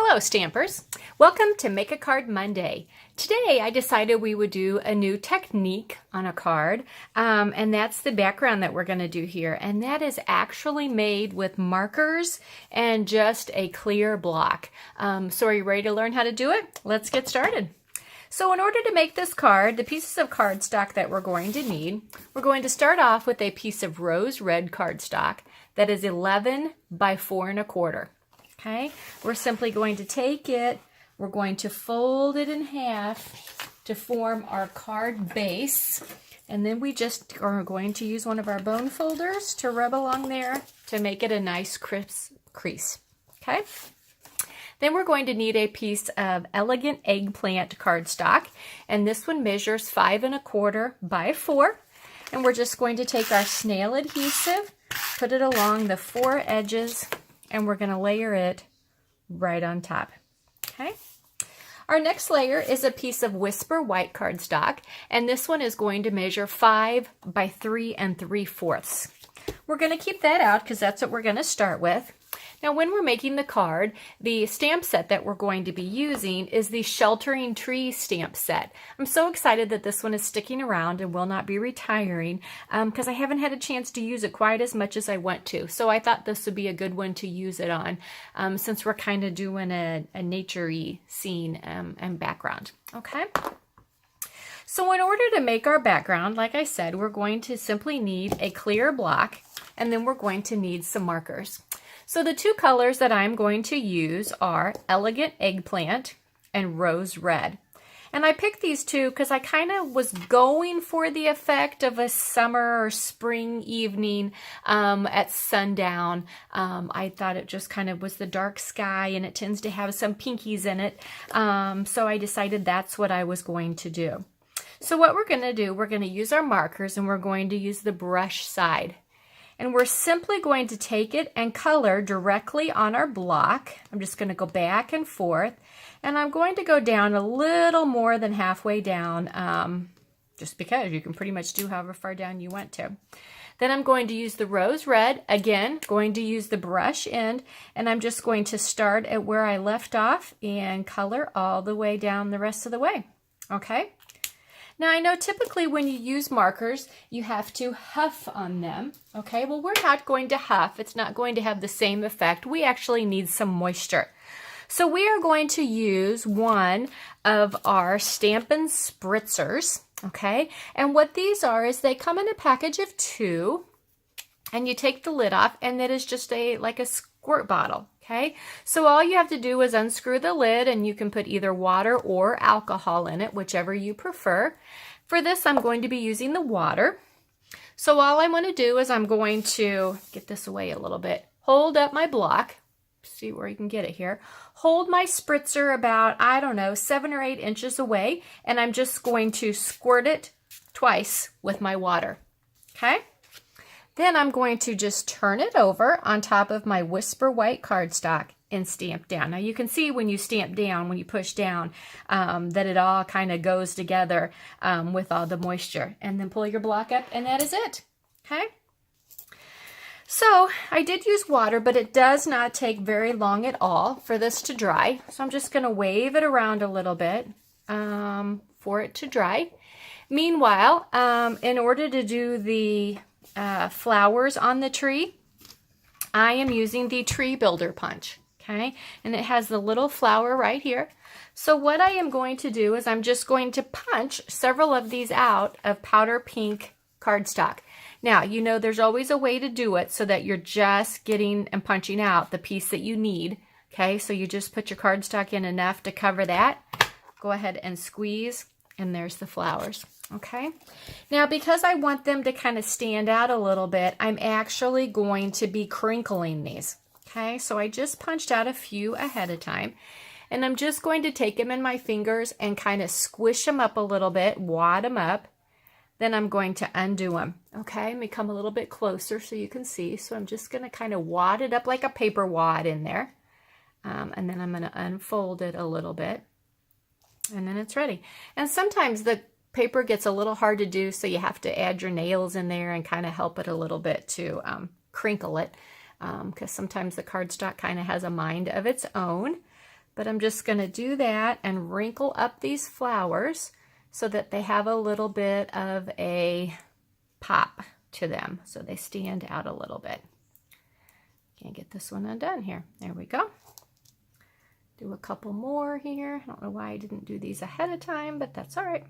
Hello Stampers! Welcome to Make a Card Monday. Today I decided we would do a new technique on a card and that's the background that we're going to do here, and that is actually made with markers and just a clear block. So are you ready to learn how to do it? Let's get started. So in order to make this card, the pieces of cardstock that we're going to need, we're going to start off with a piece of rose red cardstock that is 11 by 4 1/4. Okay, we're simply going to take it, we're going to fold it in half to form our card base, and then we just are going to use one of our bone folders to rub along there to make it a nice crisp crease. Okay, then we're going to need a piece of elegant eggplant cardstock, and this one measures 5 1/4 by 4, and we're just going to take our snail adhesive, put it along the 4 edges, and we're going to layer it right on top. Okay. Our next layer is a piece of Whisper white cardstock, and this one is going to measure 5 by 3 3/4. We're going to keep that out because that's what we're going to start with. Now when we're making the card, the stamp set that we're going to be using is the Sheltering Tree stamp set. I'm so excited that this one is sticking around and will not be retiring because I haven't had a chance to use it quite as much as I want to. So I thought this would be a good one to use it on since we're kind of doing a nature-y scene and background. Okay. So in order to make our background, like I said, we're going to simply need a clear block, and then we're going to need some markers. So the two colors that I'm going to use are Elegant Eggplant and Rose Red. And I picked these two because I kind of was going for the effect of a summer or spring evening at sundown. I thought it just kind of was the dark sky, and it tends to have some pinkies in it. So I decided that's what I was going to do. So what we're going to do, we're going to use our markers, and we're going to use the brush side. And we're simply going to take it and color directly on our block. I'm just going to go back and forth, and I'm going to go down a little more than halfway down, just because you can pretty much do however far down you want to. Then I'm going to use the rose red, again, going to use the brush end, and I'm just going to start at where I left off and color all the way down the rest of the way. Okay? Now I know typically when you use markers, you have to huff on them. Okay, well we're not going to huff. It's not going to have the same effect. We actually need some moisture. So we are going to use one of our Stampin' Spritzers. Okay, and what these are is they come in a package of 2, and you take the lid off, and that is just like a squirt bottle. Okay, so all you have to do is unscrew the lid, and you can put either water or alcohol in it, whichever you prefer. For this, I'm going to be using the water. So all I'm going to do is I'm going to get this away a little bit, hold up my block, see where you can get it here, hold my spritzer about, I don't know, 7 or 8 inches away, and I'm just going to squirt it twice with my water. Okay? Then I'm going to just turn it over on top of my Whisper white cardstock and stamp down. Now you can see when you stamp down, when you push down, that it all kind of goes together with all the moisture. And then pull your block up, and that is it. Okay? So I did use water, but it does not take very long at all for this to dry. So I'm just going to wave it around a little bit for it to dry. Meanwhile, in order to do the flowers on the tree, I am using the Tree Builder punch. Okay, and it has the little flower right here. So what I am going to do is I'm just going to punch several of these out of powder pink cardstock. Now, you know there's always a way to do it so that you're just getting and punching out the piece that you need. Okay, so you just put your cardstock in enough to cover that. Go ahead and squeeze, and there's the flowers. Okay, now because I want them to kind of stand out a little bit, I'm actually going to be crinkling these. Okay, so I just punched out a few ahead of time, and I'm just going to take them in my fingers and kind of squish them up a little bit, wad them up. Then I'm going to undo them. Okay, let me come a little bit closer so you can see. So I'm just going to kind of wad it up like a paper wad in there. And then I'm going to unfold it a little bit. And then it's ready. And sometimes the paper gets a little hard to do, so you have to add your nails in there and kind of help it a little bit to crinkle it. Because sometimes the cardstock kind of has a mind of its own. but I'm just going to do that and wrinkle up these flowers so that they have a little bit of a pop to them, so they stand out a little bit. Can't get this one undone here. There we go. Do a couple more here. I don't know why I didn't do these ahead of time, but that's all right.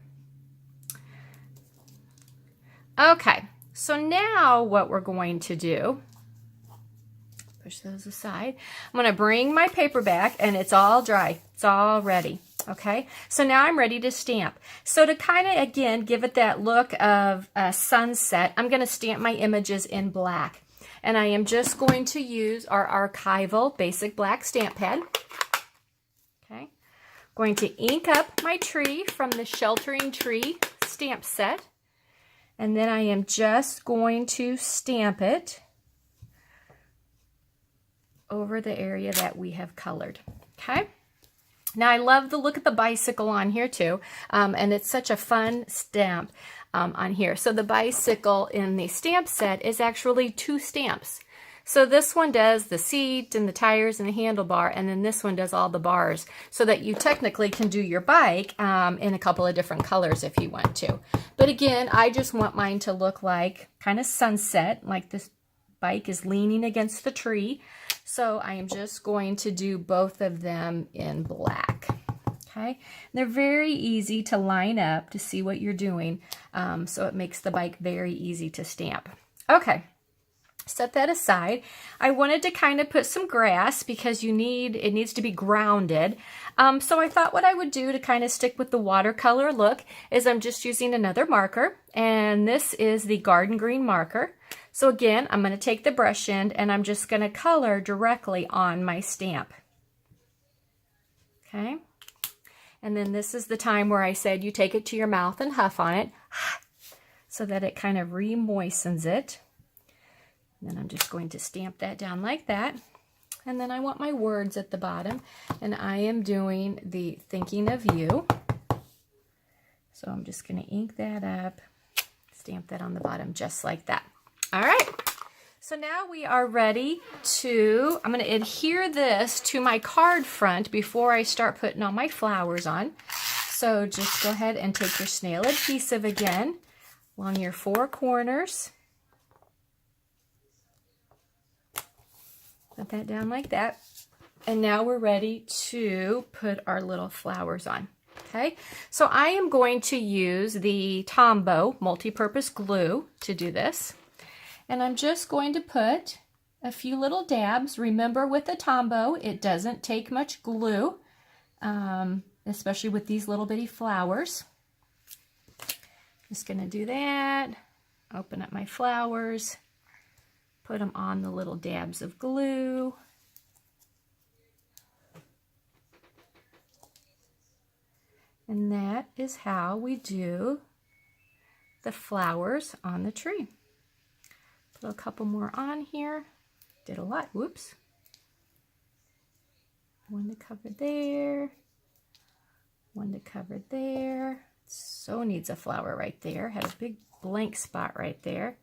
Okay, so now what we're going to do, push those aside. I'm going to bring my paper back, and it's all dry. It's all ready. Okay, so now I'm ready to stamp. So to kind of, again, give it that look of a sunset, I'm going to stamp my images in black. And I am just going to use our archival basic black stamp pad. Okay, going to ink up my tree from the Sheltering Tree stamp set. And then I am just going to stamp it over the area that we have colored. Okay. Now I love the look of the bicycle on here too, and it's such a fun stamp on here. So the bicycle in the stamp set is actually 2 stamps. So this one does the seat and the tires and the handlebar, and then this one does all the bars, so that you technically can do your bike in a couple of different colors if you want to. But again, I just want mine to look like kind of sunset, like this bike is leaning against the tree. So I am just going to do both of them in black. Okay, they're very easy to line up to see what you're doing, so it makes the bike very easy to stamp. Okay, set that aside. I wanted to kind of put some grass because it needs to be grounded. So I thought what I would do to kind of stick with the watercolor look is I'm just using another marker, and this is the Garden Green marker. So again, I'm going to take the brush end and I'm just going to color directly on my stamp. Okay. And then this is the time where I said you take it to your mouth and huff on it so that it kind of re-moistens it. And then I'm just going to stamp that down like that. And then I want my words at the bottom, and I am doing the thinking of you. So I'm just going to ink that up, stamp that on the bottom just like that. All right, so now we are ready to, I'm going to adhere this to my card front before I start putting all my flowers on. So just go ahead and take your snail adhesive again along your 4 corners. Put that down like that. And now we're ready to put our little flowers on. Okay, so I am going to use the Tombow multi-purpose glue to do this. And I'm just going to put a few little dabs. Remember, with the Tombow, it doesn't take much glue, especially with these little bitty flowers. Just going to do that. Open up my flowers. Put them on the little dabs of glue. And that is how we do the flowers on the tree. Put a couple more on here. Did a lot. Whoops. One to cover there. One to cover there. So needs a flower right there. Had a big blank spot right there.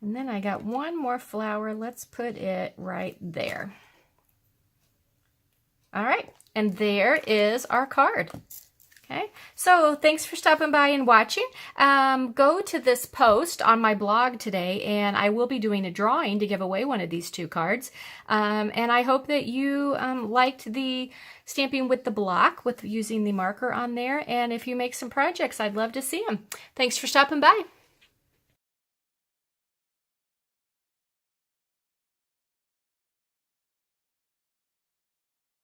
And then I got one more flower. Let's put it right there. All right. And there is our card. Okay, so thanks for stopping by and watching. Go to this post on my blog today, and I will be doing a drawing to give away one of these 2 cards. And I hope that you liked the stamping with the block, with using the marker on there. And if you make some projects, I'd love to see them. Thanks for stopping by.